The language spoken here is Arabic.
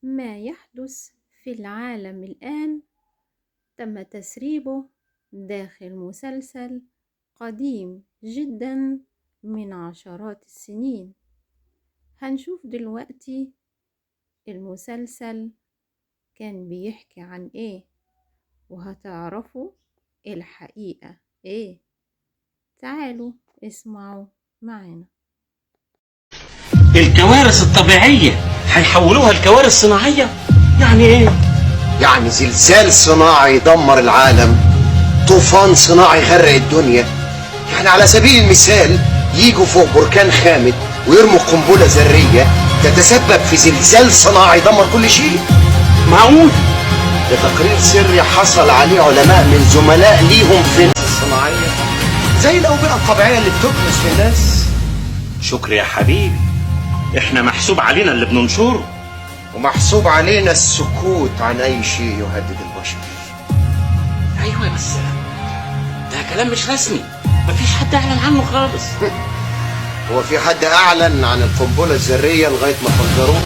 ما يحدث في العالم الآن تم تسريبه داخل مسلسل قديم جدا من عشرات السنين. هنشوف دلوقتي المسلسل كان بيحكي عن ايه، وهتعرفوا الحقيقة ايه. تعالوا اسمعوا معانا. الكوارث الطبيعية هيحولوها لكوارث صناعية؟ يعني ايه؟ يعني زلزال صناعي يدمر العالم، طوفان صناعي يغرق الدنيا. يعني على سبيل المثال يجوا فوق بركان خامد ويرموا قنبلة ذرية تتسبب في زلزال صناعي يدمر كل شيء. معقول؟ ده تقرير سري حصل عليه علماء من زملاء ليهم في الصناعية، زي الأوبئة الطبيعية اللي بتكنس في الناس. شكري يا حبيبي، احنا محسوب علينا اللي بننشره، ومحسوب علينا السكوت عن أي شيء يهدد البشر. ايوه بس ده كلام مش رسمي، مفيش حد اعلن عنه خالص. هو في حد أعلن عن القنبلة الذرية لغاية ما فجروه؟